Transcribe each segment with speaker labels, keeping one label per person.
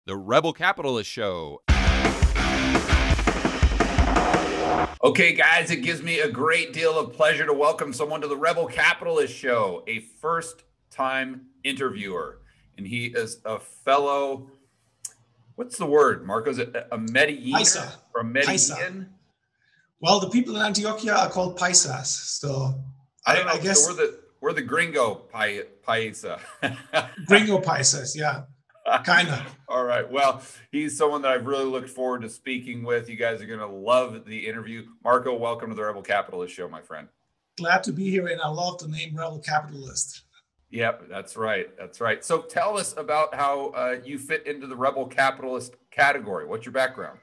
Speaker 1: The Rebel Capitalist Show.
Speaker 2: Okay, guys, it gives me a great deal of pleasure to welcome someone to the Rebel Capitalist Show, a first-time interviewer. And he is a fellow, what's the word, Marco? Is it a Medellin? From Medellin?
Speaker 3: Paisa. Well, the people in Antioquia are called Paisas. So I guess
Speaker 2: so we're the gringo paisa.
Speaker 3: Gringo Paisas, yeah. Kind of.
Speaker 2: All right. Well, he's someone that I've really looked forward to speaking with. You guys are going to love the interview. Marco, welcome to the Rebel Capitalist Show, my friend.
Speaker 3: Glad to be here, and I love the name Rebel Capitalist.
Speaker 2: Yep, that's right. That's right. So tell us about how you fit into the Rebel Capitalist category. What's your background?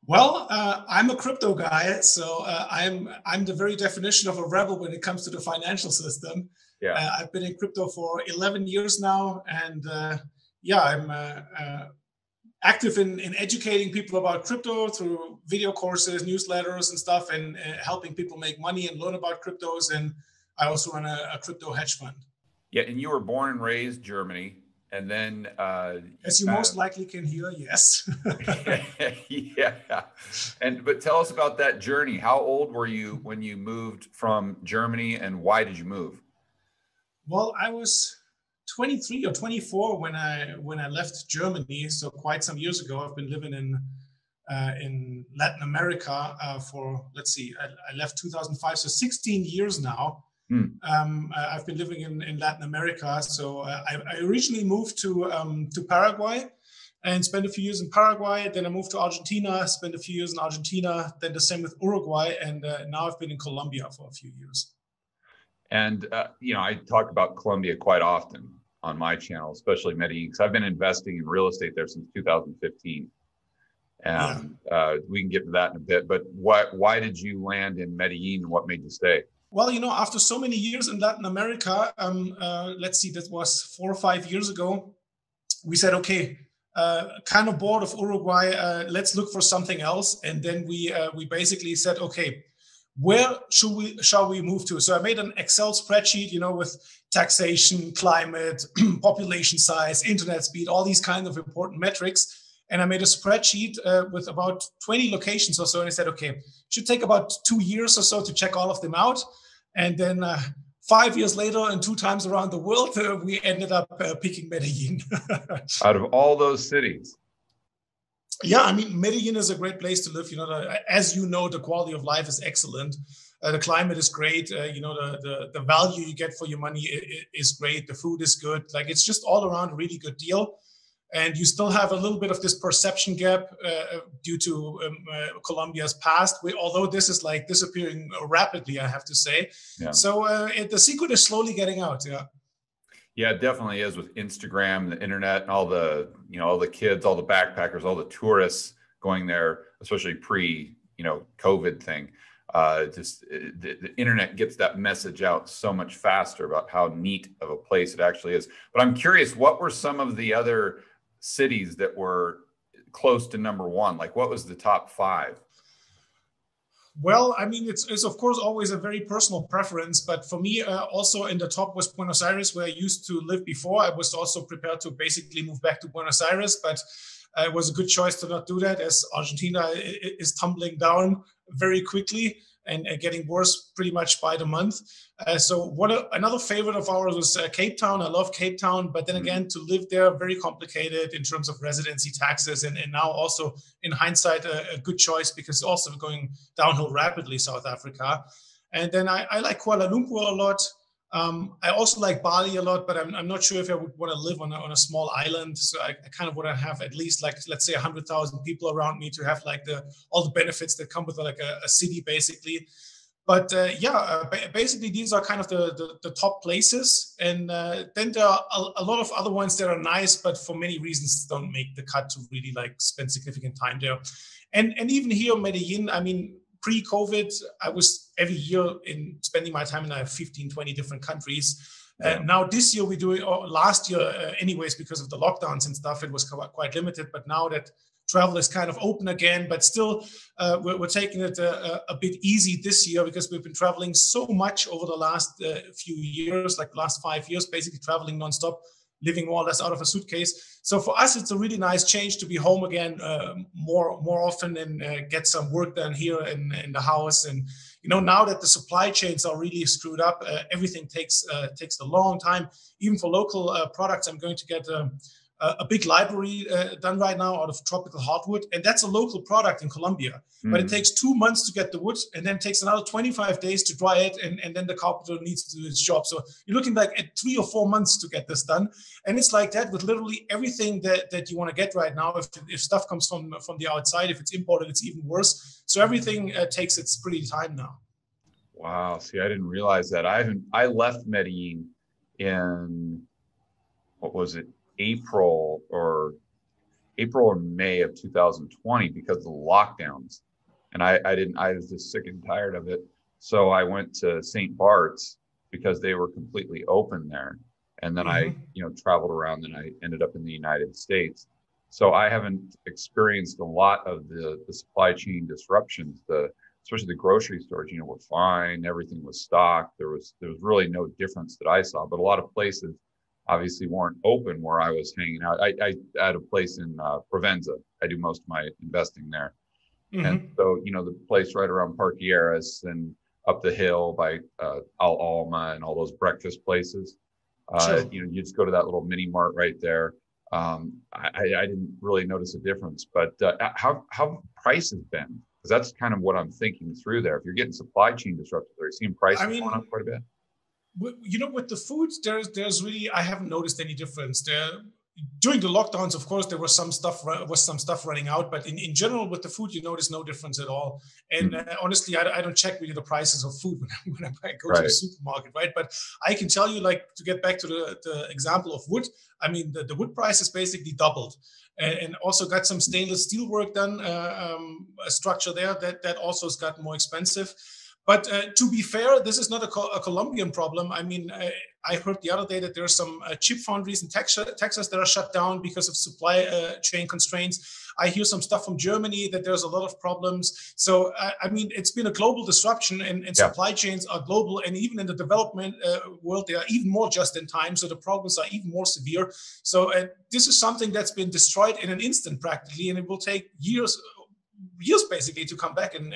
Speaker 3: Well, I'm a crypto guy, so I'm the very definition of a rebel when it comes to the financial system.
Speaker 2: Yeah.
Speaker 3: I've been in crypto for 11 years now, and I'm active in educating people about crypto through video courses, newsletters, and stuff, and helping people make money and learn about cryptos. And I also run a crypto hedge fund.
Speaker 2: Yeah, and you were born and raised Germany, and then
Speaker 3: as you most likely can hear, yes.
Speaker 2: Yeah, but tell us about that journey. How old were you when you moved from Germany, and why did you move?
Speaker 3: Well, I was 23 or 24 when I left Germany. So quite some years ago. I've been living in Latin America for, let's see, I left 2005, so 16 years now. I've been living in Latin America. So I originally moved to Paraguay and spent a few years in Paraguay. Then I moved to Argentina, spent a few years in Argentina. Then the same with Uruguay, and now I've been in Colombia for a few years.
Speaker 2: And, I talk about Colombia quite often on my channel, especially Medellin, because I've been investing in real estate there since 2015. And we can get to that in a bit. But why did you land in Medellin, and what made you stay?
Speaker 3: Well, after so many years in Latin America, let's see, that was 4 or 5 years ago, we said, okay, kind of bored of Uruguay, let's look for something else. And then we basically said, okay, where shall we move to? So I made an Excel spreadsheet, with taxation, climate, population size, internet speed, all these kinds of important metrics. And I made a spreadsheet with about 20 locations or so. And I said, okay, it should take about 2 years or so to check all of them out. And then 5 years later and 2 times around the world, we ended up picking Medellin.
Speaker 2: Out of all those cities.
Speaker 3: Yeah, I mean, Medellin is a great place to live. As you know, the quality of life is excellent. The climate is great. The value you get for your money is great. The food is good. Like, it's just all around a really good deal. And you still have a little bit of this perception gap due to Colombia's past, although this is like disappearing rapidly, I have to say. Yeah. So the secret is slowly getting out. Yeah.
Speaker 2: Yeah, it definitely is, with Instagram, the internet, and all the kids, all the backpackers, all the tourists going there, especially COVID thing. The internet gets that message out so much faster about how neat of a place it actually is. But I'm curious, what were some of the other cities that were close to number one? Like, what was the top 5?
Speaker 3: Well, I mean, it's of course always a very personal preference, but for me, also in the top was Buenos Aires, where I used to live before. I was also prepared to basically move back to Buenos Aires, but it was a good choice to not do that, as Argentina is tumbling down very quickly and getting worse pretty much by the month. So another favorite of ours was Cape Town. I love Cape Town, but then again, to live there, very complicated in terms of residency taxes. And now also in hindsight, a good choice, because it's also going downhill rapidly, South Africa. And then I like Kuala Lumpur a lot. I also like Bali a lot, but I'm not sure if I would want to live on a small island. So I kind of want to have at least, like, let's say 100,000 people around me to have like all the benefits that come with like a city, basically. But basically these are kind of the top places. And then there are a lot of other ones that are nice, but for many reasons don't make the cut to really like spend significant time there. And even here, Medellin, I mean, pre-COVID, I was every year spending my time in 15, 20 different countries. Now this year last year anyways, because of the lockdowns and stuff, it was quite limited. But now that travel is kind of open again, but still we're taking it a bit easy this year, because we've been traveling so much over the last few years, like the last 5 years, basically traveling nonstop. living more or less out of a suitcase. So for us, it's a really nice change to be home again more often and get some work done here in the house. And now that the supply chains are really screwed up, everything takes a long time. Even for local products, I'm going to get a big library done right now out of tropical hardwood, and that's a local product in Colombia. But it takes 2 months to get the wood, and then takes another 25 days to dry it, and then the carpenter needs to do its job. So you're looking like at 3 or 4 months to get this done, and it's like that with literally everything that you want to get right now. If stuff comes from the outside, if it's imported, it's even worse. So everything takes its pretty time now.
Speaker 2: Wow. See, I didn't realize that. I left Medellin in, what was it, April or May of 2020 because of the lockdowns. And I was just sick and tired of it. So I went to St. Bart's because they were completely open there. And then I traveled around, and I ended up in the United States. So I haven't experienced a lot of the supply chain disruptions, especially the grocery stores, were fine. Everything was stocked. There was really no difference that I saw, but a lot of places obviously weren't open where I was hanging out. I had a place in Provenza. I do most of my investing there. And so, the place right around Parquilleras and up the hill by Al Alma and all those breakfast places. Sure. You just go to that little mini mart right there. I didn't really notice a difference, but how prices been? Because that's kind of what I'm thinking through there. If you're getting supply chain disrupted, are you seeing prices going up quite a bit?
Speaker 3: With the foods, there's really, I haven't noticed any difference there. During the lockdowns, of course, there was some stuff running out, but in general, with the food, you notice no difference at all. And honestly, I don't check really the prices of food when I go to the supermarket, right? But I can tell you, like, to get back to the example of wood, I mean, the wood price is basically doubled, and also got some stainless steel work done, a structure there that also has gotten more expensive. But to be fair, this is not a Colombian problem. I mean, I heard the other day that there are some chip foundries in Texas that are shut down because of supply chain constraints. I hear some stuff from Germany that there's a lot of problems. So, I mean, it's been a global disruption, and supply chains are global. And even in the development world, they are even more just in time. So the problems are even more severe. So this is something that's been destroyed in an instant practically, and it will take years basically to come back and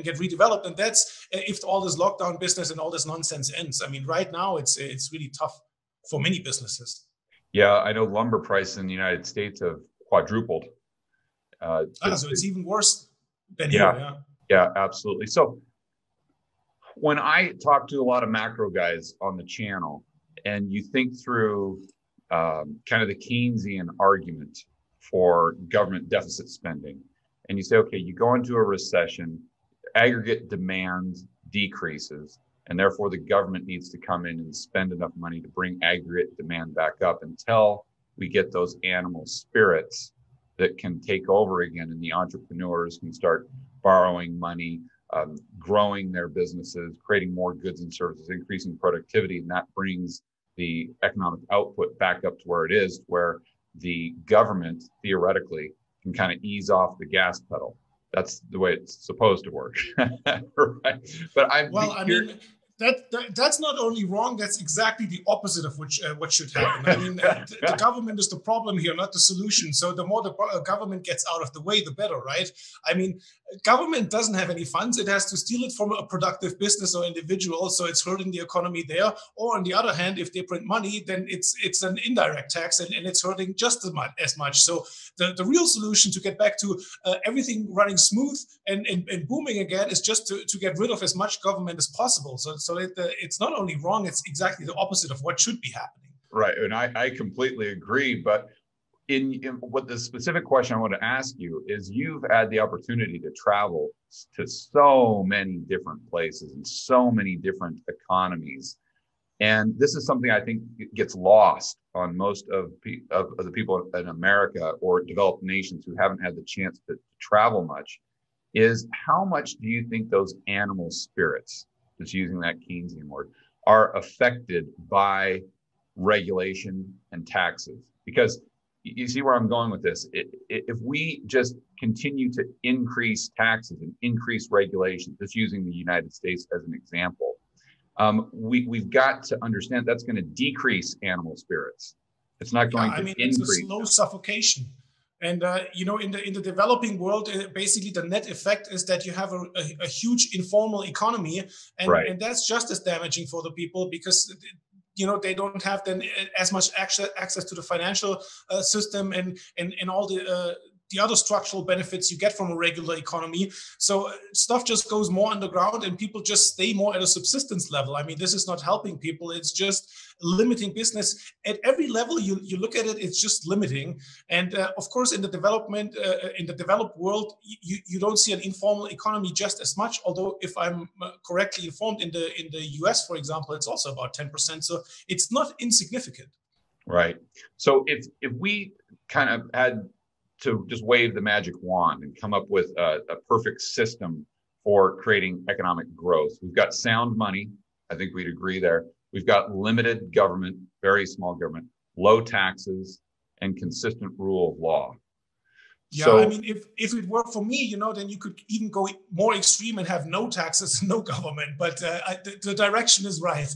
Speaker 3: get redeveloped. And that's if all this lockdown business and all this nonsense ends. I mean, right now it's really tough for many businesses. Yeah,
Speaker 2: I know lumber prices in the United States have quadrupled.
Speaker 3: So it's even worse than here.
Speaker 2: Yeah, absolutely. So when I talk to a lot of macro guys on the channel, and you think through kind of the Keynesian argument for government deficit spending, and you say, okay, you go into a recession, aggregate demand decreases, and therefore the government needs to come in and spend enough money to bring aggregate demand back up until we get those animal spirits that can take over again, and the entrepreneurs can start borrowing money, growing their businesses, creating more goods and services, increasing productivity, and that brings the economic output back up to where it is, where the government theoretically can kind of ease off the gas pedal. That's the way it's supposed to work. Right? But
Speaker 3: that's not only wrong, that's exactly the opposite of what should happen. I mean, the government is the problem here, not the solution. So the more the government gets out of the way, the better, right? I mean, government doesn't have any funds. It has to steal it from a productive business or individual, so it's hurting the economy there. Or on the other hand, if they print money, then it's an indirect tax, and it's hurting just as much. So the real solution to get back to everything running smooth and booming again is just to get rid of as much government as possible. So it's not only wrong, it's exactly the opposite of what should be happening.
Speaker 2: Right, and I completely agree. But in what the specific question I want to ask you is, you've had the opportunity to travel to so many different places and so many different economies. And this is something I think gets lost on most of the people in America or developed nations who haven't had the chance to travel much, is how much do you think those animal spirits, just using that Keynesian word, are affected by regulation and taxes? Because you see where I'm going with this. If we just continue to increase taxes and increase regulations, just using the United States as an example, we've got to understand that's going to decrease animal spirits. It's not going to
Speaker 3: it's a
Speaker 2: increase.
Speaker 3: slow suffocation. And in the developing world, basically the net effect is that you have a huge informal economy, and that's just as damaging for the people because they don't have then as much access to the financial system and all the other structural benefits you get from a regular economy. So stuff just goes more underground and people just stay more at a subsistence level. I mean, this is not helping people. It's just limiting business at every level. You look at it, it's just limiting. And of course, in the developed world, you don't see an informal economy just as much. Although, if I'm correctly informed, in the US, for example, it's also about 10%. So it's not insignificant.
Speaker 2: Right. So if we kind of had to just wave the magic wand and come up with a perfect system for creating economic growth. We've got sound money. I think we'd agree there. We've got limited government, very small government, low taxes, and consistent rule of law.
Speaker 3: Yeah, so, I mean, if it were for me, then you could even go more extreme and have no taxes, no government. But the direction is right.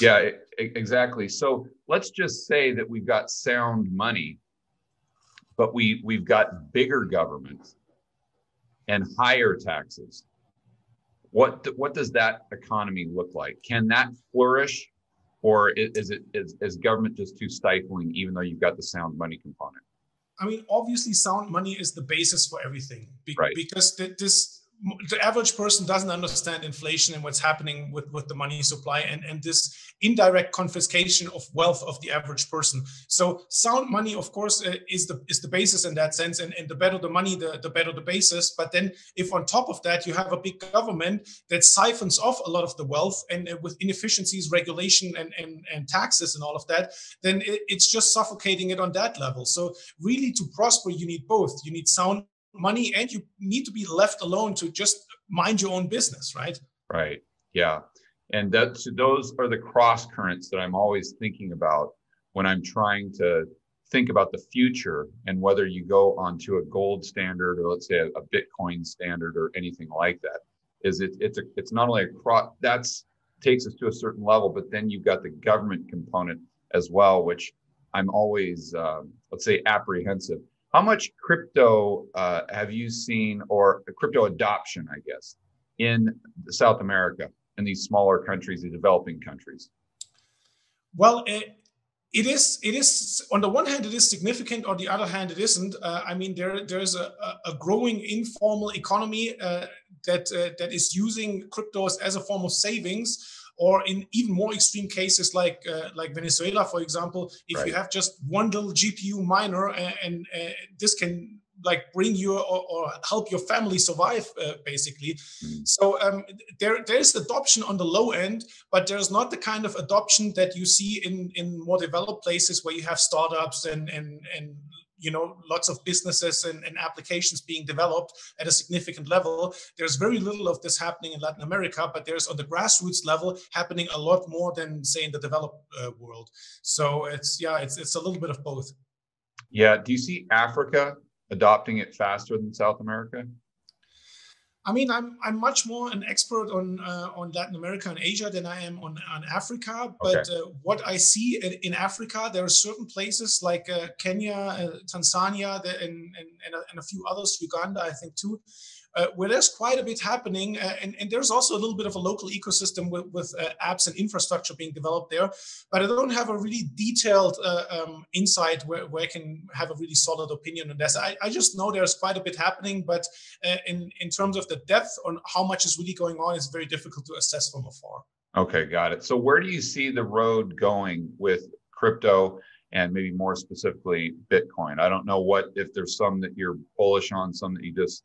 Speaker 2: Yeah, exactly. So let's just say that we've got sound money, but we've got bigger government and higher taxes. What does that economy look like? Can that flourish, or is government just too stifling, even though you've got the sound money component?
Speaker 3: I mean, obviously, sound money is the basis for everything, because the average person doesn't understand inflation and what's happening with the money supply and this indirect confiscation of wealth of the average person. So sound money, of course, is the basis in that sense. And the better the money, the better the basis. But then if on top of that, you have a big government that siphons off a lot of the wealth and with inefficiencies, regulation and taxes and all of that, then it's just suffocating it on that level. So really to prosper, you need both. You need sound money and you need to be left alone to just mind your own business, right?
Speaker 2: Right. Yeah. And those are the cross currents that I'm always thinking about when I'm trying to think about the future and whether you go onto a gold standard or let's say a Bitcoin standard or anything like that. It's not only that's takes us to a certain level, but then you've got the government component as well, which I'm always let's say apprehensive. How much crypto have you seen, or crypto adoption, I guess, in South America, in these smaller countries, the developing countries?
Speaker 3: Well, it is on the one hand, it is significant. On the other hand, it isn't. I mean, there's a growing informal economy that is using cryptos as a form of savings. Or in even more extreme cases like Venezuela, for example, if you have just one little GPU miner and this can like bring you or help your family survive, basically. So there's adoption on the low end, but there's not the kind of adoption that you see in more developed places where you have startups and lots of businesses and applications being developed at a significant level. There's very little of this happening in Latin America, but there's on the grassroots level happening a lot more than say in the developed world. So it's a little bit of both.
Speaker 2: Yeah. Do you see Africa adopting it faster than South America?
Speaker 3: I mean, I'm much more an expert on Latin America and Asia than I am on Africa. But what I see in Africa, there are certain places like Kenya, Tanzania, and a few others, Uganda, I think too, where there's quite a bit happening. And there's also a little bit of a local ecosystem with apps and infrastructure being developed there. But I don't have a really detailed insight where I can have a really solid opinion on this. I just know there's quite a bit happening, but in terms of the depth on how much is really going on, it's very difficult to assess from afar.
Speaker 2: Okay, got it. So where do you see the road going with crypto and maybe more specifically Bitcoin? I don't know if there's some that you're bullish on, some that you just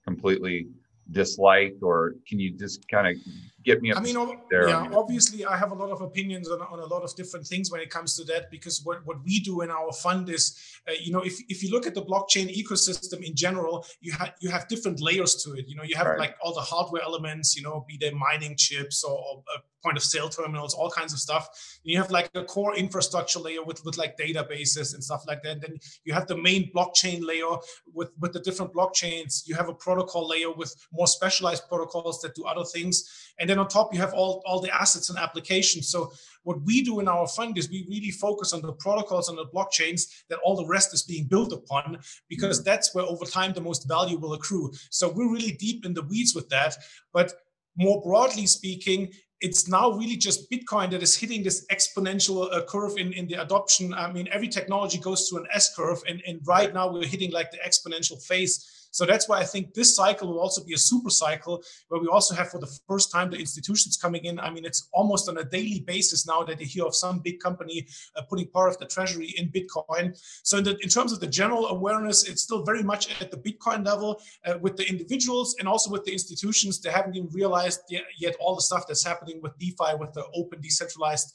Speaker 2: completely dislike, or can you just kind of get me up there?
Speaker 3: Yeah, obviously I have a lot of opinions on a lot of different things when it comes to that, because what we do in our fund is, if you look at the blockchain ecosystem in general, you have different layers to it. You have like all the hardware elements, be they mining chips or point of sale terminals, all kinds of stuff. And you have like a core infrastructure layer with like databases and stuff like that. And then you have the main blockchain layer with the different blockchains. You have a protocol layer with more specialized protocols that do other things. And then on top, you have all the assets and applications. So what we do in our fund is we really focus on the protocols and the blockchains that all the rest is being built upon, because that's where over time the most value will accrue. So we're really deep in the weeds with that. But more broadly speaking, it's now really just Bitcoin that is hitting this exponential curve in the adoption. I mean, every technology goes through an S curve, and right now we're hitting like the exponential phase. So that's why I think this cycle will also be a super cycle, where we also have for the first time the institutions coming in. I mean, it's almost on a daily basis now that you hear of some big company putting part of the treasury in Bitcoin. So in terms of the general awareness, it's still very much at the Bitcoin level with the individuals and also with the institutions. They haven't even realized yet all the stuff that's happening with DeFi, with the open decentralized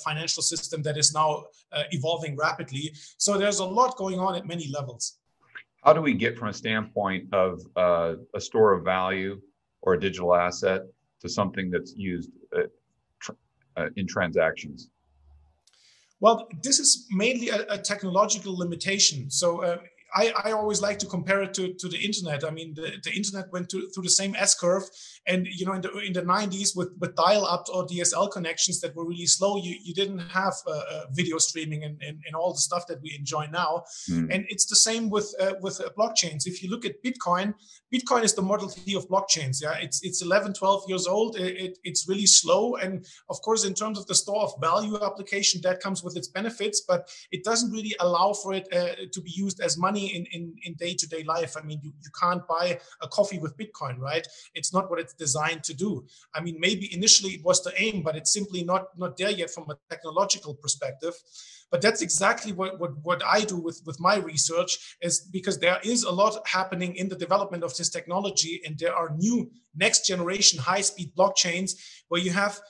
Speaker 3: financial system that is now evolving rapidly. So there's a lot going on at many levels.
Speaker 2: How do we get from a standpoint of a store of value or a digital asset to something that's used in transactions?
Speaker 3: Well, this is mainly a technological limitation. So I always like to compare it to the internet. I mean, the internet went through the same S curve, and you know, in the 90s with dial-up or DSL connections that were really slow, you didn't have video streaming and all the stuff that we enjoy now. And it's the same with blockchains. If you look at Bitcoin is the Model T of blockchains. Yeah, it's 11, 12 years old. It's really slow, and of course, in terms of the store of value application, that comes with its benefits, but it doesn't really allow for it to be used as money in day-to-day life. I mean, you can't buy a coffee with Bitcoin, right? It's not what it's designed to do. I mean, maybe initially it was the aim, but it's simply not there yet from a technological perspective. But that's exactly what I do with my research, is because there is a lot happening in the development of this technology, and there are new next generation high-speed blockchains where you have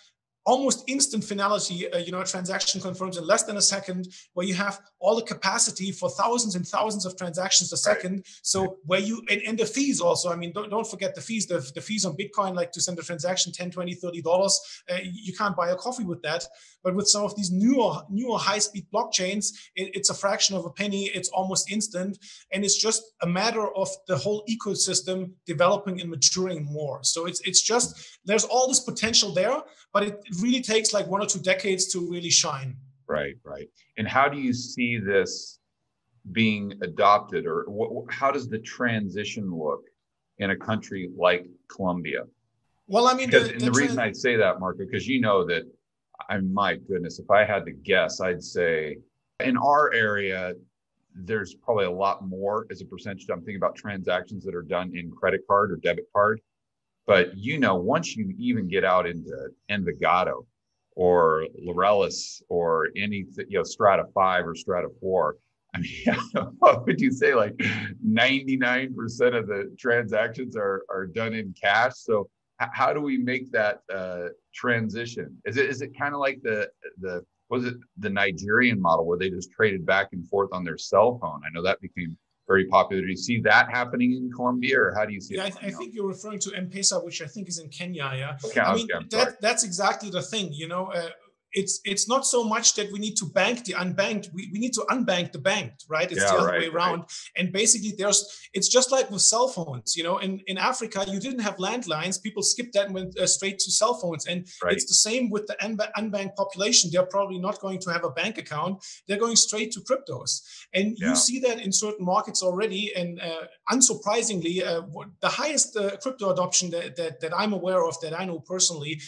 Speaker 3: almost instant finality, a transaction confirms in less than a second, where you have all the capacity for thousands and thousands of transactions a second. Right. So where you, and the fees also, I mean, don't forget the fees, the fees on Bitcoin, like to send a transaction, $10, $20, $30, you can't buy a coffee with that. But with some of these newer high-speed blockchains, it's a fraction of a penny, it's almost instant. And it's just a matter of the whole ecosystem developing and maturing more. So it's just, there's all this potential there, but it really takes like 1 or 2 decades to really shine.
Speaker 2: Right. And how do you see this being adopted, or how does the transition look in a country like Colombia?
Speaker 3: Well, I mean,
Speaker 2: the reason I say that, Marco, because you know that, my goodness, if I had to guess, I'd say in our area, there's probably a lot more as a percentage. I'm thinking about transactions that are done in credit card or debit card. But, once you even get out into Envigado or Laureles or anything, Strata 5 or Strata 4, I mean, what would you say? Like 99% of the transactions are done in cash. So how do we make that transition? Is it kind of like the Nigerian model where they just traded back and forth on their cell phone? I know that became very popular. Do you see that happening in Colombia, or how do you see it?
Speaker 3: Yeah, I think you're referring to M-Pesa, which I think is in Kenya. Yeah,
Speaker 2: okay,
Speaker 3: I mean, that's exactly the thing. It's not so much that we need to bank the unbanked. We need to unbank the banked, right? It's the other way around. Right. And basically, it's just like with cell phones. In Africa, you didn't have landlines. People skipped that and went straight to cell phones. And it's the same with the unbanked population. They're probably not going to have a bank account. They're going straight to cryptos. And you see that in certain markets already. And unsurprisingly, the highest crypto adoption that I'm aware of, that I know personally,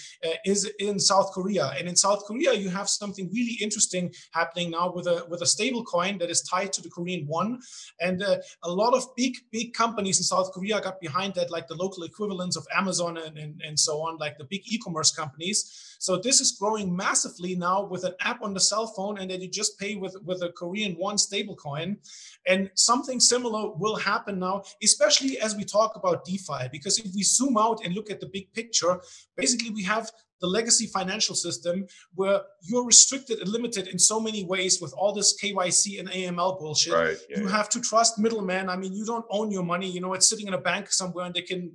Speaker 3: is in South Korea. And in South Korea, you have something really interesting happening now with a stable coin that is tied to the Korean won. And a lot of big companies in South Korea got behind that, like the local equivalents of Amazon and so on, like the big e-commerce companies. So this is growing massively now with an app on the cell phone, and that you just pay with a Korean won stable coin. And something similar will happen now, especially as we talk about DeFi, because if we zoom out and look at the big picture, basically we have the legacy financial system where you're restricted and limited in so many ways with all this KYC and AML bullshit. Right, you have to trust middlemen. I mean, you don't own your money. It's sitting in a bank somewhere, and they can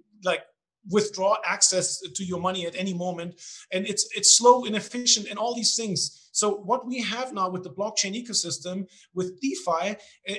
Speaker 3: withdraw access to your money at any moment. And it's slow, inefficient, and all these things. So what we have now with the blockchain ecosystem, with DeFi,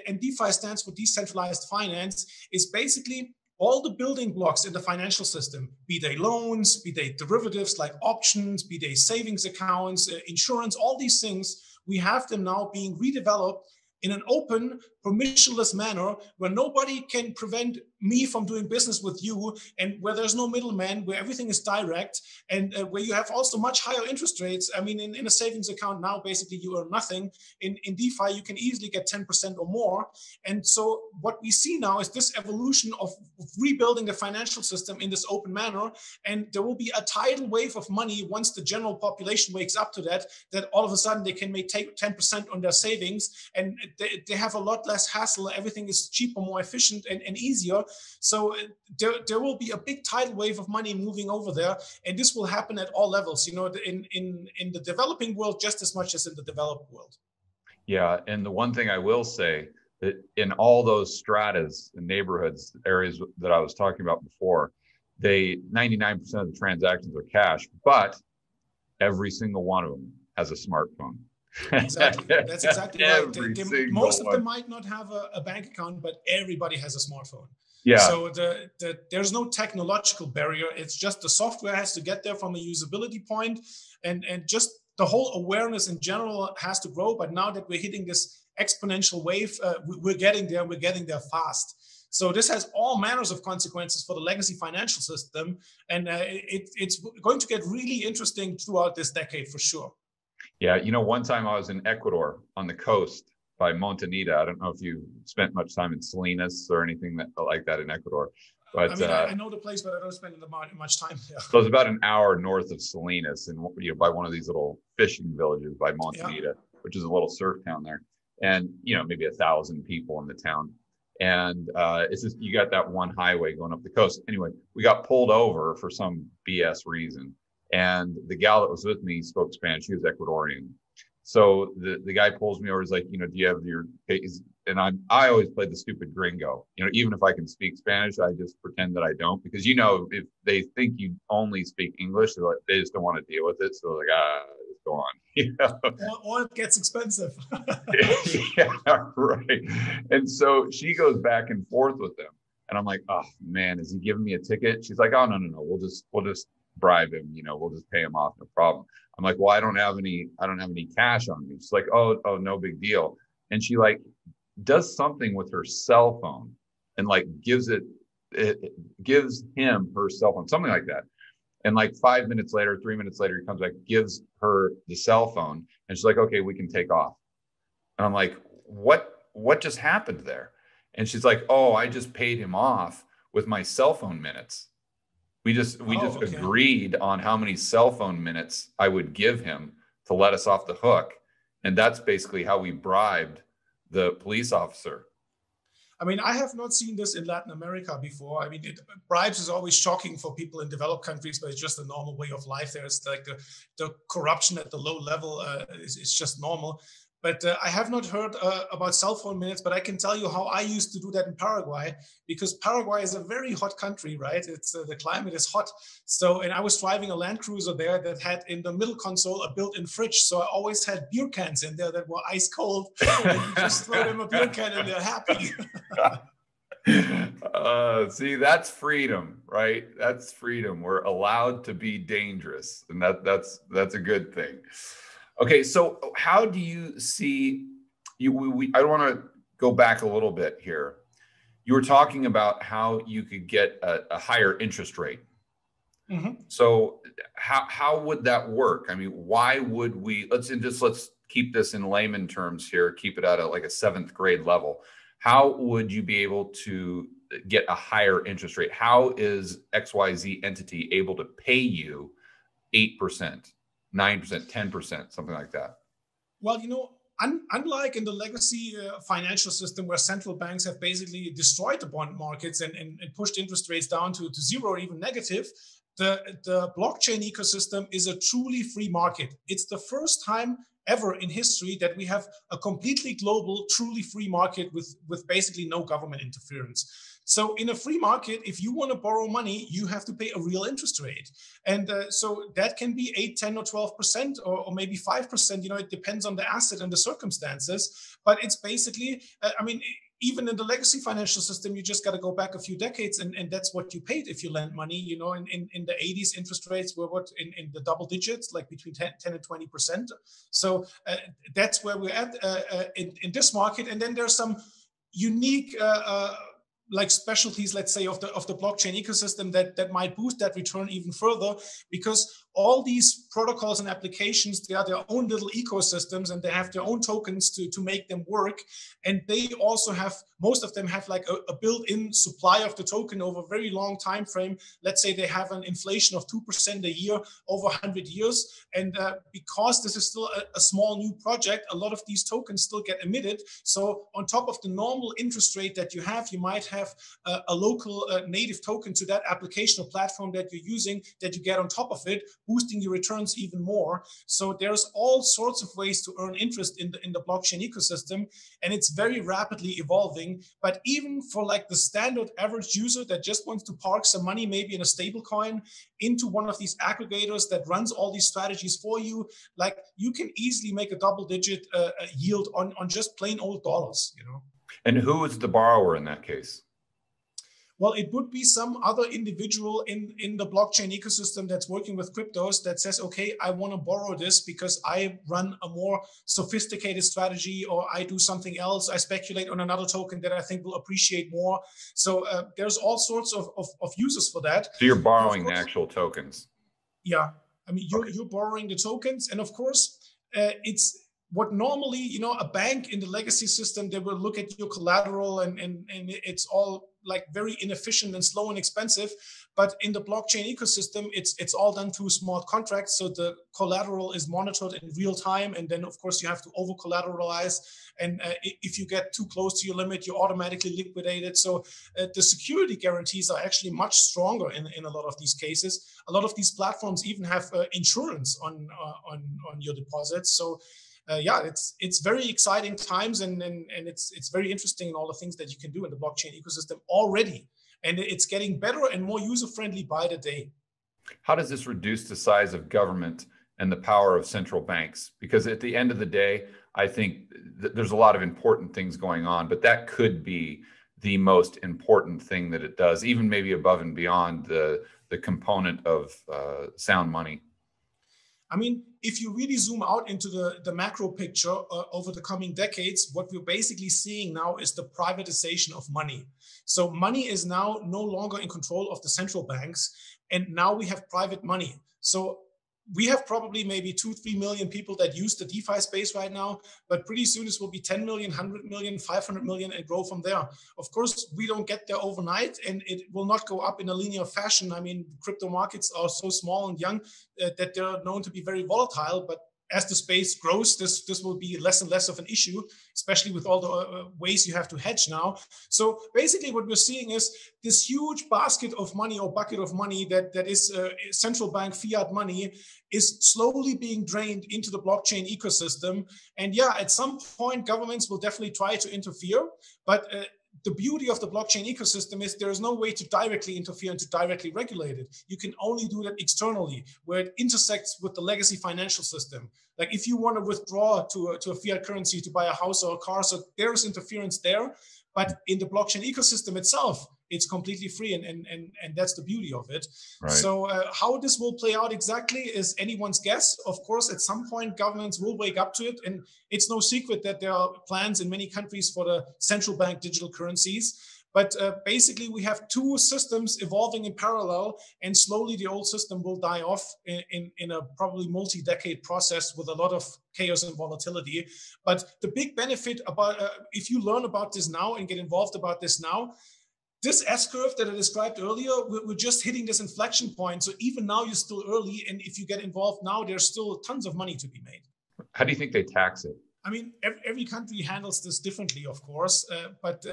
Speaker 3: and DeFi stands for decentralized finance, is basically all the building blocks in the financial system, be they loans, be they derivatives like options, be they savings accounts, insurance, all these things, we have them now being redeveloped in an open, permissionless manner where nobody can prevent me from doing business with you, and where there's no middleman, where everything is direct, and where you have also much higher interest rates. I mean, in a savings account now, basically you earn nothing. In DeFi, you can easily get 10% or more. And so what we see now is this evolution of rebuilding the financial system in this open manner. And there will be a tidal wave of money once the general population wakes up to that all of a sudden they can make 10% on their savings, and they have a lot less hassle. Everything is cheaper, more efficient, and easier. So there will be a big tidal wave of money moving over there, and this will happen at all levels, you know, in the developing world just as much as in the developed world.
Speaker 2: Yeah, and the one thing I will say, that in all those stratas and neighborhoods, areas that I was talking about before, 99% of the transactions are cash, but every single one of them has a smartphone.
Speaker 3: Exactly. That's exactly right. Most of them might not have a bank account, but everybody has a smartphone.
Speaker 2: Yeah.
Speaker 3: So there's no technological barrier. It's just the software has to get there from a usability point, and just the whole awareness in general has to grow. But now that we're hitting this exponential wave, we're getting there. We're getting there fast. So this has all manners of consequences for the legacy financial system, and it's going to get really interesting throughout this decade for sure.
Speaker 2: Yeah, you know, one time I was in Ecuador on the coast by Montanita. I don't know if you spent much time in Salinas or anything like that in Ecuador. But
Speaker 3: I mean, I know the place, but I don't spend much time there.
Speaker 2: So it's about an hour north of Salinas, and by one of these little fishing villages by Montanita, which is a little surf town there, and maybe 1,000 people in the town. And it's just, you got that one highway going up the coast. Anyway, we got pulled over for some BS reason. And the gal that was with me spoke Spanish. She was Ecuadorian. So the guy pulls me over. He's like, do you have your, and I always play the stupid gringo. Even if I can speak Spanish, I just pretend that I don't, because if they think you only speak English, they just don't want to deal with it. So they're like, just go on.
Speaker 3: Or it gets expensive.
Speaker 2: Yeah, right. And so she goes back and forth with them, and I'm like, oh man, is he giving me a ticket? She's like, oh no, we'll just bribe him, we'll just pay him off, no problem. I'm like, well, I don't have any cash on me. She's like, oh, no big deal. And she does something with her cell phone and gives him her cell phone, something like that. And 5 minutes later, 3 minutes later, he comes back, gives her the cell phone, and she's like, okay, we can take off. And I'm like, what just happened there? And she's like, oh, I just paid him off with my cell phone minutes. We just agreed on how many cell phone minutes I would give him to let us off the hook. And that's basically how we bribed the police officer.
Speaker 3: I mean, I have not seen this in Latin America before. I mean, bribes is always shocking for people in developed countries, but it's just a normal way of life. There's the corruption at the low level is just normal. But I have not heard about cell phone minutes, but I can tell you how I used to do that in Paraguay, because Paraguay is a very hot country, right? It's the climate is hot. And I was driving a Land Cruiser there that had in the middle console a built-in fridge. So I always had beer cans in there that were ice cold. And you just throw them a beer can and they're happy.
Speaker 2: See, that's freedom, right? That's freedom. We're allowed to be dangerous, and that's a good thing. Okay, so how do you see I want to go back a little bit here. You were talking about how you could get a higher interest rate. Mm-hmm. So how would that work? I mean, why would we? Let's keep this in layman terms here. Keep it at a 7th grade level. How would you be able to get a higher interest rate? How is XYZ entity able to pay you 8%? 9%, 10%, something like that?
Speaker 3: Well, unlike in the legacy financial system where central banks have basically destroyed the bond markets and pushed interest rates down to zero or even negative, the blockchain ecosystem is a truly free market. It's the first time ever in history that we have a completely global, truly free market with basically no government interference. So in a free market, if you want to borrow money, you have to pay a real interest rate. And so that can be 8, 10 or 12% or maybe 5%. It depends on the asset and the circumstances. But it's basically, even in the legacy financial system, you just got to go back a few decades, and that's what you paid if you lent money. You know, in the 80s, interest rates were in the double digits, like between 10 and 20%. So that's where we're at in this market. And then there's some unique like specialties, let's say, of the blockchain ecosystem that might boost that return even further, because all these protocols and applications, they are their own little ecosystems, and they have their own tokens to make them work. And they also have, most of them have like a built-in supply of the token over a very long time frame. Let's say they have an inflation of 2% a year over 100 years. And because this is still a small new project, a lot of these tokens still get emitted. So on top of the normal interest rate that you have, you might have a local native token to that application or platform that you're using that you get on top of it, boosting your returns even more. So there's all sorts of ways to earn interest in the blockchain ecosystem, and it's very rapidly evolving. But even for like the standard average user that just wants to park some money, maybe in a stable coin, into one of these aggregators that runs all these strategies for you, like you can easily make a double-digit yield on just plain old dollars, you know.
Speaker 2: And who is the borrower in that case?
Speaker 3: Well, it would be some other individual in the blockchain ecosystem that's working with cryptos that says, okay, I want to borrow this because I run a more sophisticated strategy, or I do something else. I speculate on another token that I think will appreciate more. So there's all sorts of uses for that.
Speaker 2: So you're borrowing the actual tokens.
Speaker 3: Yeah. I mean, you're borrowing the tokens. And of course, it's what normally, you know, a bank in the legacy system, they will look at your collateral and it's all like very inefficient and slow and expensive. But in the blockchain ecosystem, it's all done through smart contracts. So the collateral is monitored in real time. And then, of course, you have to over collateralize. And if you get too close to your limit, you automatically liquidate it. So the security guarantees are actually much stronger in a lot of these cases. A lot of these platforms even have insurance on your deposits. So yeah, it's very exciting times, and it's very interesting in all the things that you can do in the blockchain ecosystem already. And it's getting better and more user-friendly by the day.
Speaker 2: How does this reduce the size of government and the power of central banks? Because at the end of the day, I think there's a lot of important things going on, but that could be the most important thing that it does, even maybe above and beyond the component of sound money.
Speaker 3: I mean, if you really zoom out into the macro picture over the coming decades, what we're basically seeing now is the privatization of money. So money is now no longer in control of the central banks, and now we have private money. So we have probably maybe 2-3 million people that use the DeFi space right now, but pretty soon this will be 10 million, 100 million, 500 million, and grow from there. Of course, we don't get there overnight, and it will not go up in a linear fashion. I mean, crypto markets are so small and young that they're known to be very volatile, but as the space grows, this will be less and less of an issue, especially with all the ways you have to hedge now. So basically what we're seeing is this huge basket of money or bucket of money that is central bank fiat money is slowly being drained into the blockchain ecosystem. And yeah, at some point, governments will definitely try to interfere, but the beauty of the blockchain ecosystem is there is no way to directly interfere and to directly regulate it. You can only do that externally, where it intersects with the legacy financial system. Like if you want to withdraw to a fiat currency to buy a house or a car, so there's interference there. But in the blockchain ecosystem itself, it's completely free, and that's the beauty of it. Right. So how this will play out exactly is anyone's guess. Of course, at some point, governments will wake up to it, and it's no secret that there are plans in many countries for the central bank digital currencies. But basically, we have two systems evolving in parallel, and slowly the old system will die off in a probably multi-decade process with a lot of chaos and volatility. But the big benefit about if you learn about this now and get involved about this now, this S-curve that I described earlier, we're just hitting this inflection point. So even now, you're still early, and if you get involved now, there's still tons of money to be made.
Speaker 2: How do you think they tax it?
Speaker 3: I mean, every country handles this differently, of course, but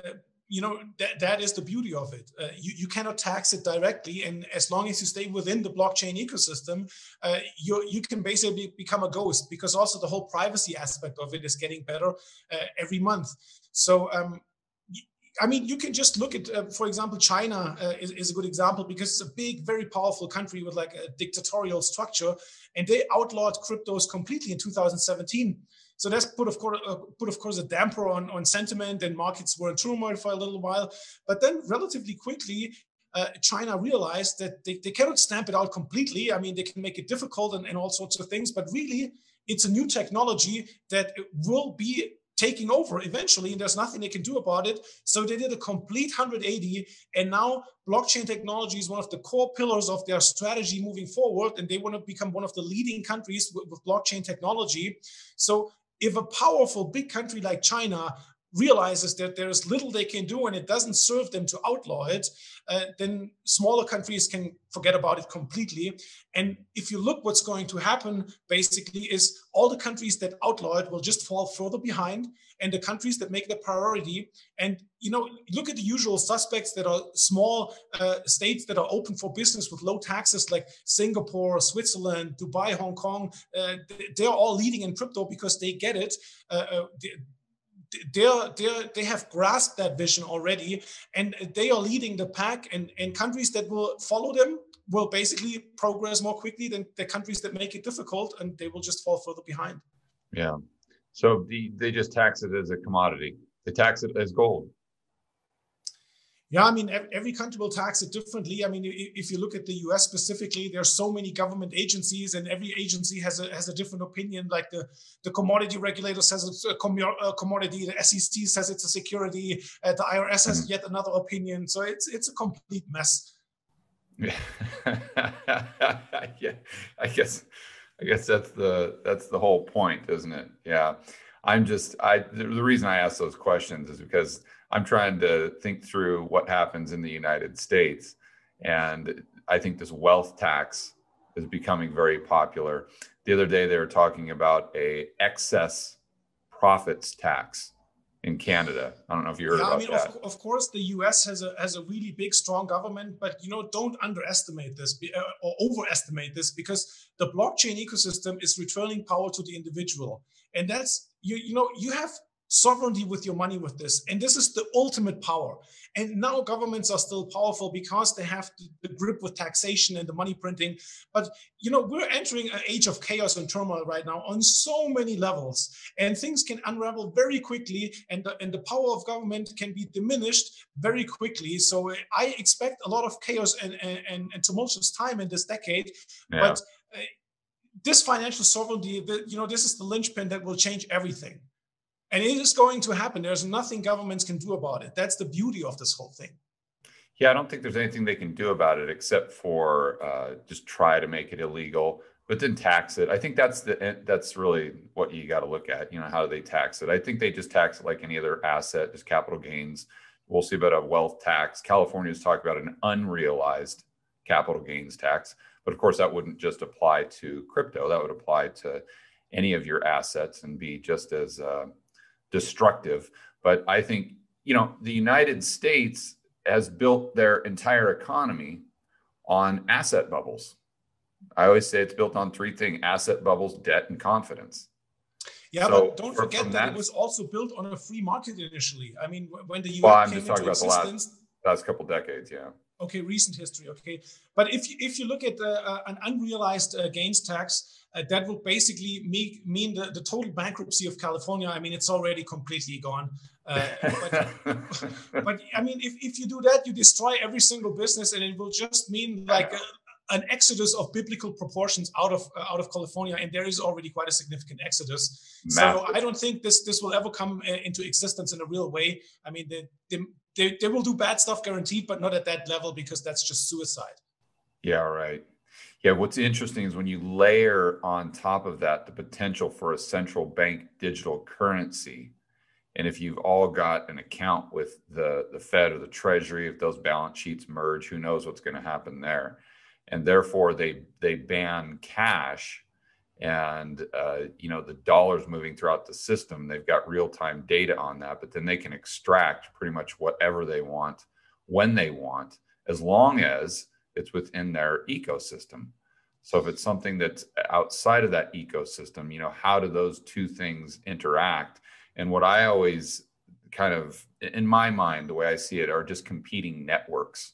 Speaker 3: you know, that is the beauty of it. You cannot tax it directly. And as long as you stay within the blockchain ecosystem, you can basically become a ghost, because also the whole privacy aspect of it is getting better every month. So, I mean, you can just look at, for example, China is a good example, because it's a big, very powerful country with like a dictatorial structure, and they outlawed cryptos completely in 2017. So that's put, of course, a damper on sentiment, and markets were in turmoil for a little while. But then relatively quickly, China realized that they cannot stamp it out completely. I mean, they can make it difficult and all sorts of things, but really, it's a new technology that will be taking over eventually, and there's nothing they can do about it. So they did a complete 180, and now blockchain technology is one of the core pillars of their strategy moving forward, and they want to become one of the leading countries with blockchain technology. So if a powerful big country like China realizes that there's little they can do and it doesn't serve them to outlaw it, then smaller countries can forget about it completely. And if you look, what's going to happen basically is all the countries that outlaw it will just fall further behind, and the countries that make it a priority. And look at the usual suspects that are small states that are open for business with low taxes, like Singapore, Switzerland, Dubai, Hong Kong. They're all leading in crypto because they get it. They have grasped that vision already, and they are leading the pack, and countries that will follow them will basically progress more quickly than the countries that make it difficult, and they will just fall further behind.
Speaker 2: Yeah. So they just tax it as a commodity. They tax it as gold.
Speaker 3: Yeah, I mean, every country will tax it differently. I mean, if you look at the US specifically, there's so many government agencies, and every agency has a different opinion. Like the commodity regulator says it's a commodity, the SEC says it's a security, the IRS has yet another opinion. So it's a complete mess.
Speaker 2: Yeah, yeah. I guess that's the whole point, isn't it? Yeah. The reason I ask those questions is because I'm trying to think through what happens in the United States. And I think this wealth tax is becoming very popular. The other day, they were talking about a excess profits tax in Canada. I don't know if you heard about that.
Speaker 3: Of course, the US has a really big, strong government, but don't underestimate this or overestimate this, because the blockchain ecosystem is returning power to the individual. And that's, you have sovereignty with your money with this. And this is the ultimate power. And now governments are still powerful because they have the grip with taxation and the money printing. But, we're entering an age of chaos and turmoil right now on so many levels, and things can unravel very quickly, and the power of government can be diminished very quickly. So I expect a lot of chaos and tumultuous time in this decade. Yeah. But this financial sovereignty, this is the linchpin that will change everything. And it is going to happen. There's nothing governments can do about it. That's the beauty of this whole thing.
Speaker 2: Yeah, I don't think there's anything they can do about it except for just try to make it illegal, but then tax it. I think that's really what you got to look at. How do they tax it? I think they just tax it like any other asset, just capital gains. We'll see about a wealth tax. California's talked about an unrealized capital gains tax, but of course that wouldn't just apply to crypto. That would apply to any of your assets and be just as destructive. But I think, the United States has built their entire economy on asset bubbles. I always say it's built on three things: asset bubbles, debt, and confidence.
Speaker 3: Yeah, so but don't forget that it was also built on a free market initially. I mean, when the US came into existence,
Speaker 2: the last couple decades, yeah.
Speaker 3: Okay, recent history, okay. But if you look at an unrealized gains tax, that will basically mean the total bankruptcy of California. I mean, it's already completely gone. But I mean, if you do that, you destroy every single business, and it will just mean like an exodus of biblical proportions out of California, and there is already quite a significant exodus. Massive. So I don't think this will ever come into existence in a real way. I mean, they will do bad stuff guaranteed, but not at that level, because that's just suicide.
Speaker 2: Yeah, right. Yeah, what's interesting is when you layer on top of that the potential for a central bank digital currency, and if you've all got an account with the Fed or the Treasury, if those balance sheets merge, who knows what's going to happen there. And therefore, they ban cash, and the dollars moving throughout the system. They've got real-time data on that, but then they can extract pretty much whatever they want when they want, as long as it's within their ecosystem. So if it's something that's outside of that ecosystem, how do those two things interact? And what I always kind of, in my mind, the way I see it, are just competing networks.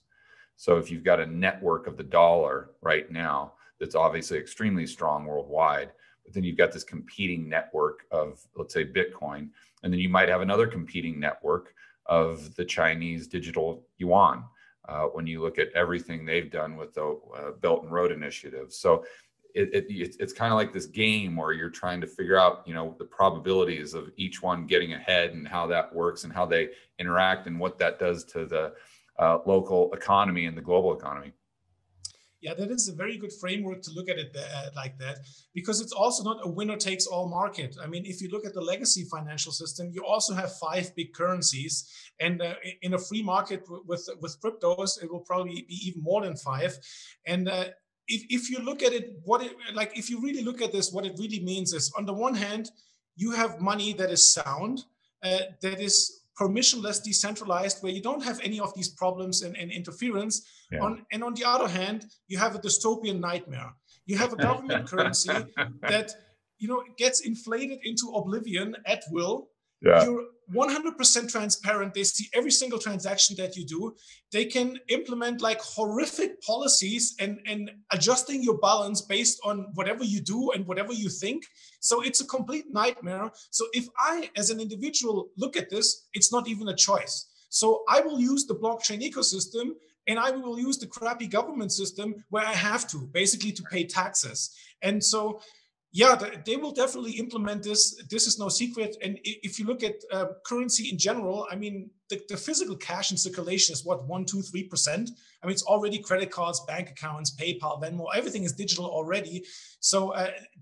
Speaker 2: So if you've got a network of the dollar right now, that's obviously extremely strong worldwide, But then you've got this competing network of, let's say, Bitcoin. And then you might have another competing network of the Chinese digital yuan when you look at everything they've done with the Belt and Road Initiative. So it's kind of like this game where you're trying to figure out, the probabilities of each one getting ahead and how that works and how they interact and what that does to the local economy and the global economy.
Speaker 3: Yeah, that is a very good framework to look at it like that, because it's also not a winner takes all market. I mean, if you look at the legacy financial system, you also have 5 big currencies, and in a free market with cryptos, it will probably be even more than 5. And if you look at it, if you really look at this, what it really means is, on the one hand, you have money that is sound, that is permissionless, decentralized, where you don't have any of these problems and interference.
Speaker 2: Yeah.
Speaker 3: And on the other hand, you have a dystopian nightmare. You have a government currency that gets inflated into oblivion at will.
Speaker 2: Yeah.
Speaker 3: You're 100% transparent. They see every single transaction that you do. They can implement like horrific policies and adjusting your balance based on whatever you do and whatever you think. So it's a complete nightmare. So if I, as an individual, look at this, it's not even a choice. So I will use the blockchain ecosystem, and I will use the crappy government system where I have to, basically to pay taxes. And so, yeah, they will definitely implement this. This is no secret. And if you look at currency in general, I mean, the physical cash in circulation is what, 1%, 2%, 3%? I mean, it's already credit cards, bank accounts, PayPal, Venmo, everything is digital already. So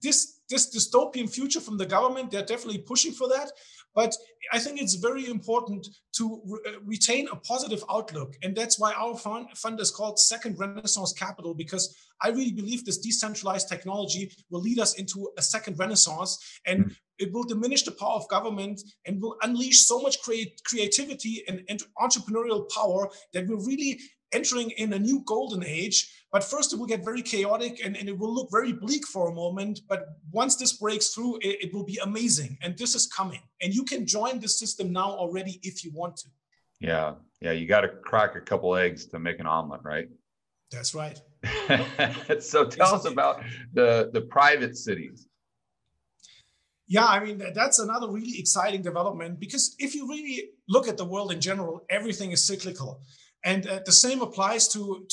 Speaker 3: this dystopian future from the government, they're definitely pushing for that. But I think it's very important to retain a positive outlook. And that's why our fund is called Second Renaissance Capital, because I really believe this decentralized technology will lead us into a second renaissance, and it will diminish the power of government and will unleash so much creativity and entrepreneurial power that we're really entering in a new golden age. But first it will get very chaotic and it will look very bleak for a moment. But once this breaks through, it will be amazing. And this is coming. And you can join the system now already if you want to.
Speaker 2: Yeah. You got to crack a couple eggs to make an omelet, right?
Speaker 3: That's right.
Speaker 2: So tell us about the private cities.
Speaker 3: Yeah, I mean, that's another really exciting development, because if you really look at the world in general, everything is cyclical. And the same applies to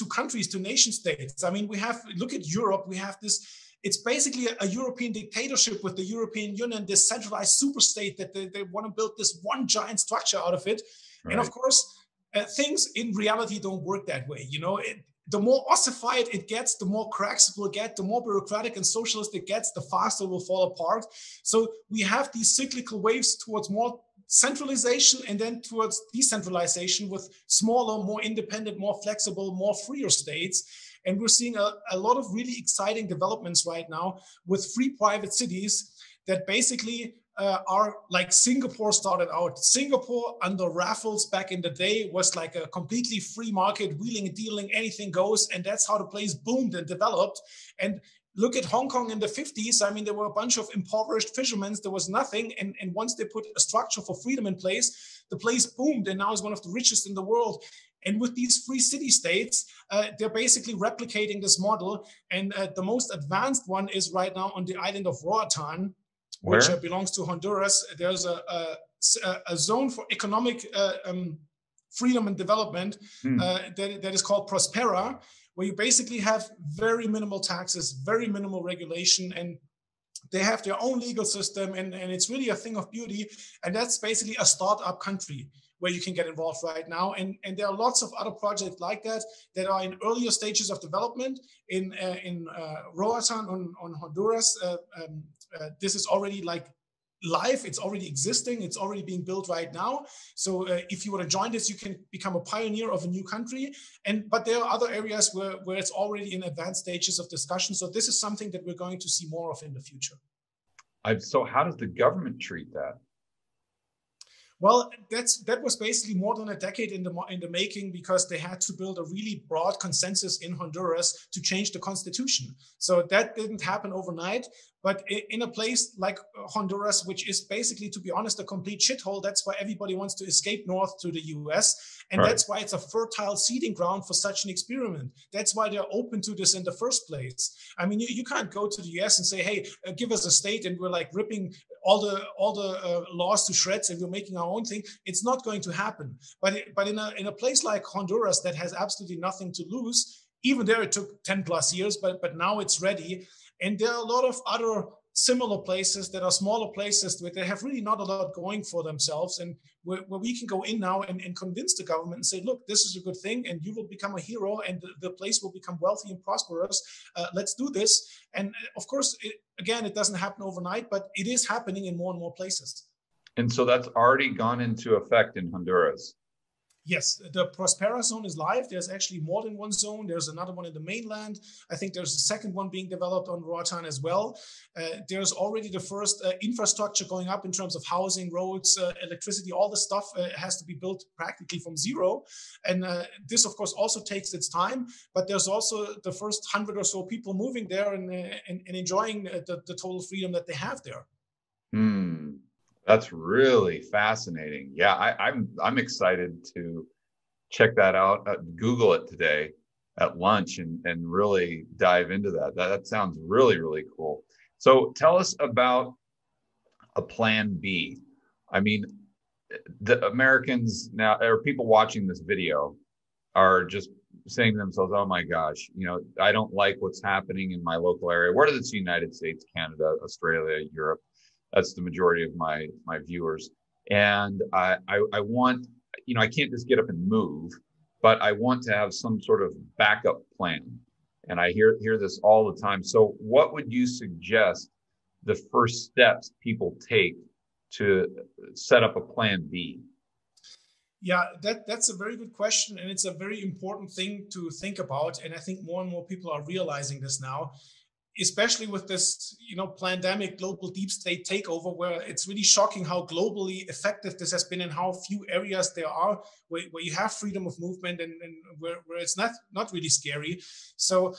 Speaker 3: countries, to nation states. I mean, look at Europe, we have this, it's basically a European dictatorship with the European Union, this centralized super state that they want to build this one giant structure out of it. Right. And of course, things in reality don't work that way. The more ossified it gets, the more cracks it will get, the more bureaucratic and socialist it gets, the faster it will fall apart. So we have these cyclical waves towards more centralization and then towards decentralization with smaller, more independent, more flexible, more freer states. And we're seeing a lot of really exciting developments right now with free private cities that basically are like Singapore started out. Singapore under Raffles back in the day was like a completely free market, wheeling and dealing, anything goes. And that's how the place boomed and developed. And look at Hong Kong in the 50s. I mean, there were a bunch of impoverished fishermen. There was nothing. And once they put a structure for freedom in place, the place boomed and now is one of the richest in the world. And with these free city states, they're basically replicating this model. And the most advanced one is right now on the island of Roatan, which belongs to Honduras. There's a zone for economic freedom and development that is called Prospera, where you basically have very minimal taxes, very minimal regulation, and they have their own legal system, and it's really a thing of beauty. And that's basically a startup country where you can get involved right now. And there are lots of other projects like that are in earlier stages of development. In Roatan on Honduras, this is already like live, it's already existing, it's already being built right now. So if you want to join this, you can become a pioneer of a new country. But there are other areas where it's already in advanced stages of discussion. So this is something that we're going to see more of in the future.
Speaker 2: So how does the government treat that?
Speaker 3: Well, that was basically more than a decade in the making, because they had to build a really broad consensus in Honduras to change the constitution. So that didn't happen overnight. But in a place like Honduras, which is basically, to be honest, a complete shithole, that's why everybody wants to escape north to the US. And that's why it's a fertile seeding ground for such an experiment. That's why they're open to this in the first place. I mean, you can't go to the US and say, hey, give us a state and we're like ripping all the laws to shreds and we're making our own thing. It's not going to happen. But in a place like Honduras that has absolutely nothing to lose, even there it took 10 plus years, but now it's ready. And there are a lot of other similar places that are smaller places where they have really not a lot going for themselves, and where we can go in now and convince the government and say, look, this is a good thing and you will become a hero and the place will become wealthy and prosperous. Let's do this. And of course, it doesn't happen overnight, but it is happening in more and more places.
Speaker 2: And so that's already gone into effect in Honduras.
Speaker 3: Yes, the Prospera zone is live. There's actually more than one zone. There's another one in the mainland. I think there's a second one being developed on Roatan as well. There's already the first infrastructure going up in terms of housing, roads, electricity. All the stuff has to be built practically from zero. And this, of course, also takes its time. But there's also the first 100 or so people moving there and enjoying the total freedom that they have there.
Speaker 2: That's really fascinating. Yeah, I'm excited to check that out. Google it today at lunch and really dive into that. That sounds really, really cool. So tell us about a plan B. I mean, the Americans now, or people watching this video, are just saying to themselves, oh my gosh, I don't like what's happening in my local area. Whether it's the United States, Canada, Australia, Europe. That's the majority of my viewers. And I want, I can't just get up and move, but I want to have some sort of backup plan. And I hear this all the time. So what would you suggest the first steps people take to set up a plan B?
Speaker 3: Yeah, that's a very good question. And it's a very important thing to think about. And I think more and more people are realizing this now, especially with this, pandemic global deep state takeover, where it's really shocking how globally effective this has been and how few areas there are where you have freedom of movement and where it's not really scary. So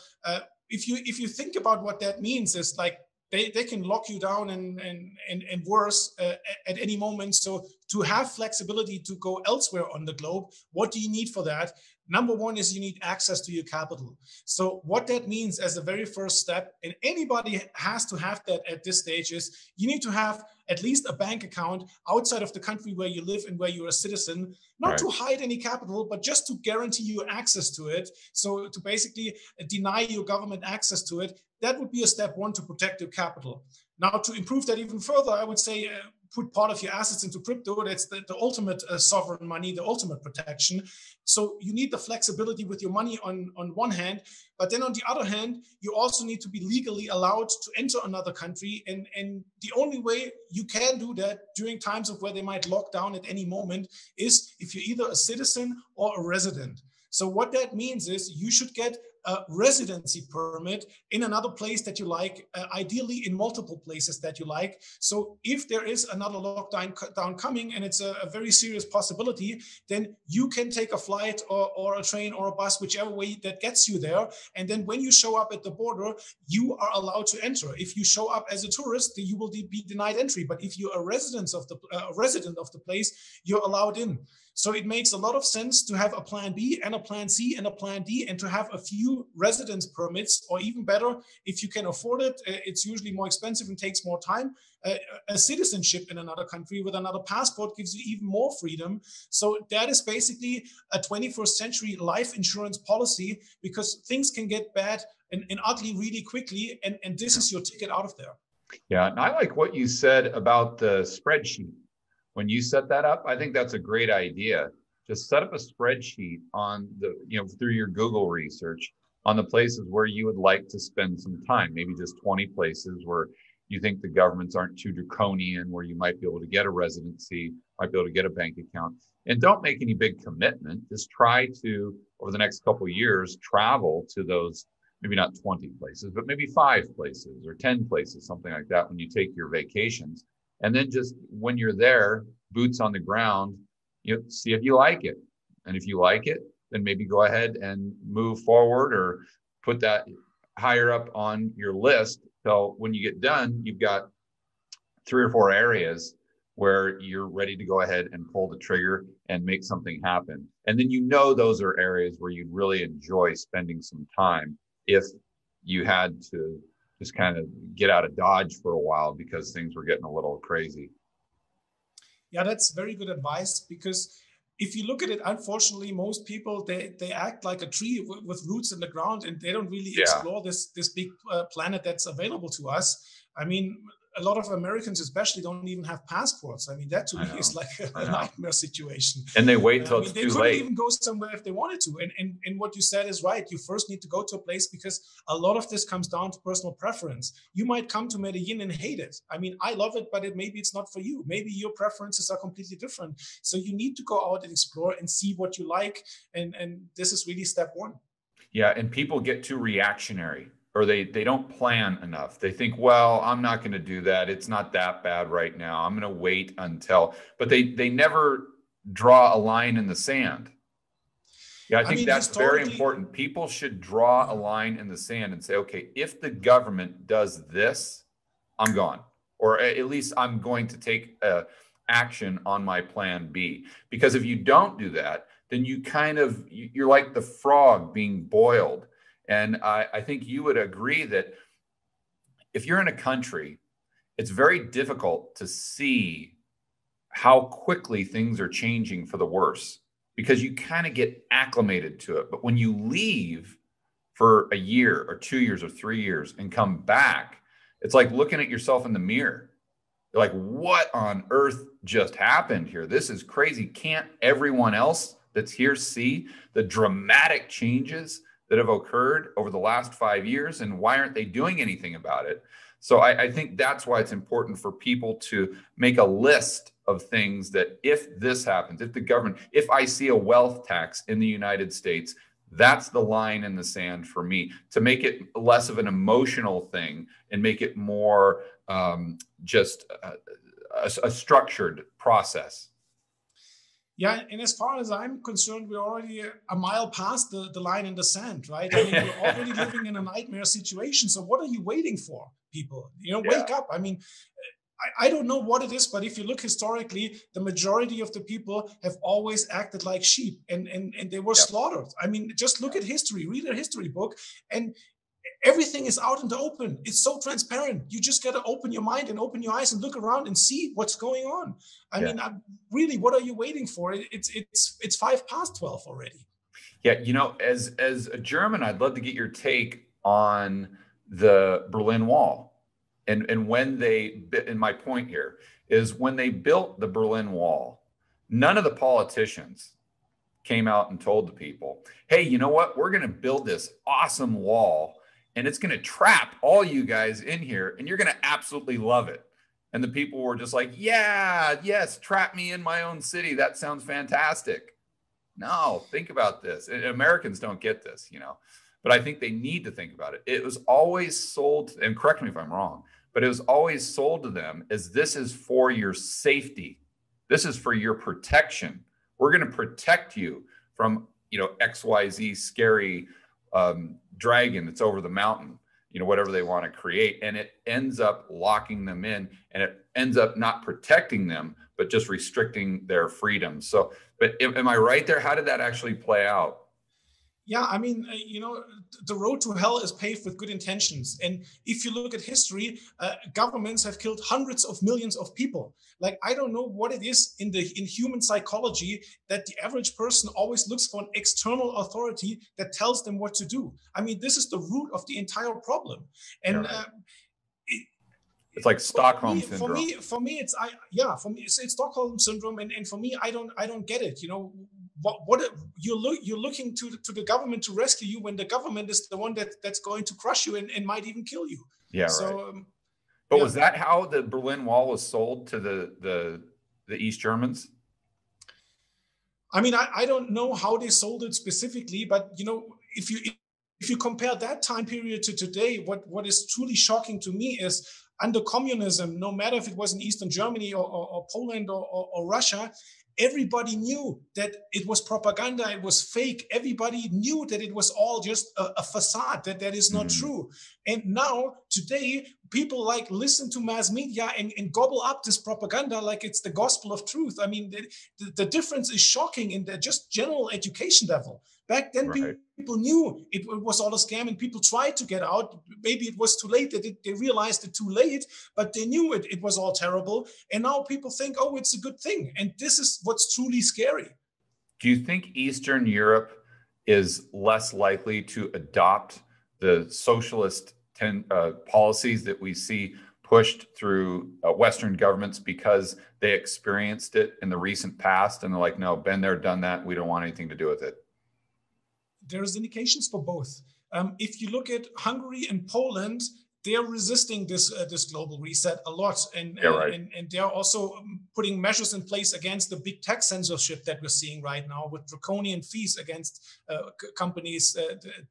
Speaker 3: if you think about what that means, is like they can lock you down and worse at any moment. So to have flexibility to go elsewhere on the globe, what do you need for that? Number one is you need access to your capital. So what that means as the very first step, and anybody has to have that at this stage, is you need to have at least a bank account outside of the country where you live and where you're a citizen, not to hide any capital, but just to guarantee you access to it. So to basically deny your government access to it, that would be a step one to protect your capital. Now, to improve that even further, I would say put part of your assets into crypto. That's the ultimate sovereign money, the ultimate protection. So you need the flexibility with your money on one hand, but then on the other hand, you also need to be legally allowed to enter another country. And the only way you can do that during times of where they might lock down at any moment is if you're either a citizen or a resident. So what that means is you should get a residency permit in another place that you like, ideally in multiple places that you like. So if there is another lockdown coming, and it's a very serious possibility, then you can take a flight or a train or a bus, whichever way that gets you there. And then when you show up at the border, you are allowed to enter. If you show up as a tourist, you will be denied entry. But if you're a resident of the place, you're allowed in. So it makes a lot of sense to have a plan B and a plan C and a plan D, and to have a few residence permits, or even better, if you can afford it, it's usually more expensive and takes more time. A citizenship in another country with another passport gives you even more freedom. So that is basically a 21st century life insurance policy, because things can get bad and ugly really quickly. And this is your ticket out of there.
Speaker 2: Yeah, and I like what you said about the spreadsheet. When you set that up, I think that's a great idea. Just set up a spreadsheet on the, through your Google research on the places where you would like to spend some time, maybe just 20 places where you think the governments aren't too draconian, where you might be able to get a residency, might be able to get a bank account. And don't make any big commitment. Just try to, over the next couple of years, travel to those, maybe not 20 places, but maybe 5 places or 10 places, something like that, when you take your vacations. And then just when you're there, boots on the ground, see if you like it. And if you like it, then maybe go ahead and move forward, or put that higher up on your list So when you get done, you've got 3 or 4 areas where you're ready to go ahead and pull the trigger and make something happen. And then those are areas where you'd really enjoy spending some time if you had to just kind of get out of Dodge for a while because things were getting a little crazy.
Speaker 3: Yeah, that's very good advice, because if you look at it, unfortunately, most people, they act like a tree with roots in the ground, and they don't really explore this big planet that's available to us. I mean, a lot of Americans especially don't even have passports. I mean, that to me is like a nightmare situation.
Speaker 2: And they wait till it's too late.
Speaker 3: They couldn't even go somewhere if they wanted to. And what you said is right. You first need to go to a place, because a lot of this comes down to personal preference. You might come to Medellin and hate it. I mean, I love it, but maybe it's not for you. Maybe your preferences are completely different. So you need to go out and explore and see what you like. And this is really step one.
Speaker 2: Yeah, and people get too reactionary, or they don't plan enough. They think, well, I'm not going to do that. It's not that bad right now. I'm going to wait until, but they never draw a line in the sand. Yeah, I think that's very important. People should draw a line in the sand and say, okay, if the government does this, I'm gone. Or at least I'm going to take action on my plan B. Because if you don't do that, then you're like the frog being boiled. And I think you would agree that if you're in a country, it's very difficult to see how quickly things are changing for the worse, because you kind of get acclimated to it. But when you leave for a year or 2 years or 3 years and come back, it's like looking at yourself in the mirror. You're like, what on earth just happened here? This is crazy. Can't everyone else that's here see the dramatic changes that have occurred over the last 5 years, and why aren't they doing anything about it? So I think that's why it's important for people to make a list of things that if this happens, if I see a wealth tax in the United States, that's the line in the sand for me, to make it less of an emotional thing and make it more just a structured process.
Speaker 3: Yeah, and as far as I'm concerned, we're already a mile past the line in the sand, right? I mean, we're already living in a nightmare situation. So what are you waiting for, people? Wake up. I mean, I don't know what it is, but if you look historically, the majority of the people have always acted like sheep, and they were slaughtered. I mean, just look at history, read a history book, and everything is out in the open. It's so transparent. You just got to open your mind and open your eyes and look around and see what's going on. I mean, really, what are you waiting for? It's 12 already.
Speaker 2: Yeah, as a German, I'd love to get your take on the Berlin Wall. And my point here is, when they built the Berlin Wall, none of the politicians came out and told the people, hey, you know what? We're going to build this awesome wall, and it's going to trap all you guys in here, and you're going to absolutely love it. And the people were just like, yes, trap me in my own city. That sounds fantastic. No, think about this. Americans don't get this, but I think they need to think about it. It was always sold, and correct me if I'm wrong, but it was always sold to them as, this is for your safety. This is for your protection. We're going to protect you from, XYZ scary dragon that's over the mountain, whatever they want to create. And it ends up locking them in, and it ends up not protecting them, but just restricting their freedom. So, but am I right there? How did that actually play out?
Speaker 3: Yeah, I mean, the road to hell is paved with good intentions. And if you look at history, governments have killed hundreds of millions of people. Like, I don't know what it is in human psychology that the average person always looks for an external authority that tells them what to do. I mean, this is the root of the entire problem. And
Speaker 2: it's like Stockholm syndrome.
Speaker 3: For me, it's Stockholm syndrome. And for me, I don't get it. What you're looking to the government to rescue you, when the government is the one that's going to crush you and might even kill you.
Speaker 2: Yeah. So, right. But was that how the Berlin Wall was sold to the East Germans?
Speaker 3: I mean, I don't know how they sold it specifically, but if you compare that time period to today, what is truly shocking to me is, under communism, no matter if it was in Eastern Germany or Poland or Russia, everybody knew that it was propaganda, it was fake. Everybody knew that it was all just a facade, that is not true. And now, today, people like listen to mass media and gobble up this propaganda like it's the gospel of truth. I mean, the difference is shocking in the just general education level. Back then, people knew it was all a scam and people tried to get out. Maybe it was too late. They realized it too late, but they knew it was all terrible. And now people think, oh, it's a good thing. And this is what's truly scary.
Speaker 2: Do you think Eastern Europe is less likely to adopt the socialist policies that we see pushed through Western governments because they experienced it in the recent past and they're like, no, been there, done that. We don't want anything to do with it?
Speaker 3: There's indications for both. If you look at Hungary and Poland, they are resisting this global reset a lot, and they are also putting measures in place against the big tech censorship that we're seeing right now, with draconian fees against companies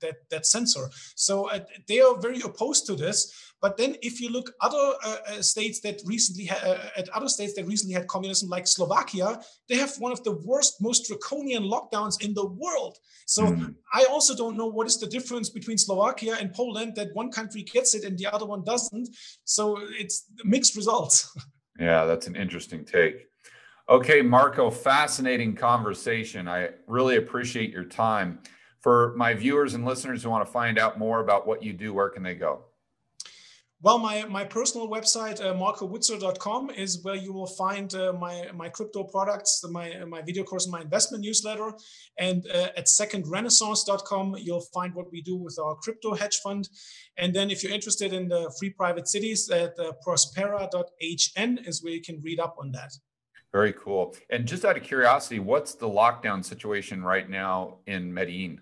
Speaker 3: that censor. So they are very opposed to this. But then, if you look other states that recently had communism, like Slovakia, they have one of the worst, most draconian lockdowns in the world. So I also don't know what is the difference between Slovakia and Poland, that one country gets it and the other one doesn't. So it's mixed results.
Speaker 2: Yeah, that's an interesting take. Okay, Marco, fascinating conversation. I really appreciate your time. For my viewers and listeners who want to find out more about what you do, where can they go?
Speaker 3: Well, my personal website, marcowutzer.com, is where you will find my crypto products, my video course, and my investment newsletter. And at secondrenaissance.com, you'll find what we do with our crypto hedge fund. And then if you're interested in the free private cities, at prospera.hn is where you can read up on that.
Speaker 2: Very cool. And just out of curiosity, what's the lockdown situation right now in Medellin?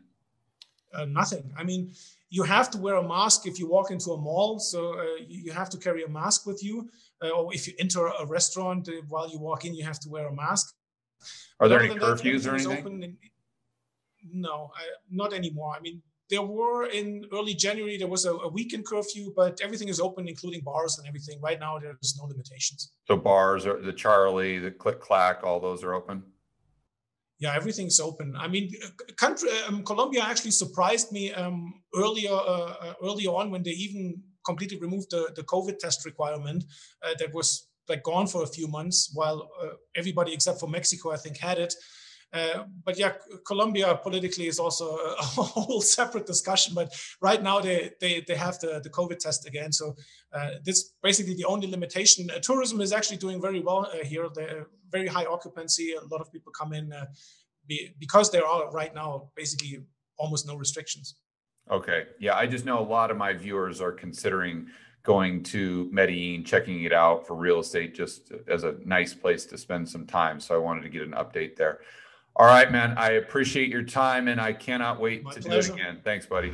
Speaker 3: Nothing. I mean, you have to wear a mask if you walk into a mall. So you have to carry a mask with you. Or if you enter a restaurant, while you walk in, you have to wear a mask.
Speaker 2: Are there any curfews or anything?
Speaker 3: No, not anymore. I mean, there were in early January, there was a weekend curfew, but everything is open, including bars and everything. Right now, there's no limitations.
Speaker 2: So bars, or the Charlie, the Click Clack, all those are open?
Speaker 3: Yeah, everything's open. I mean, Colombia actually surprised me earlier on, when they even completely removed the COVID test requirement that was like gone for a few months, while everybody except for Mexico, I think, had it. But yeah, Colombia politically is also a whole separate discussion. But right now they have the COVID test again. So this basically the only limitation. Tourism is actually doing very well here. They're very high occupancy. A lot of people come in because there are right now basically almost no restrictions.
Speaker 2: Okay. Yeah, I just know a lot of my viewers are considering going to Medellin, checking it out for real estate, just as a nice place to spend some time. So I wanted to get an update there. All right, man. I appreciate your time, and I cannot wait to do it again. Thanks, buddy.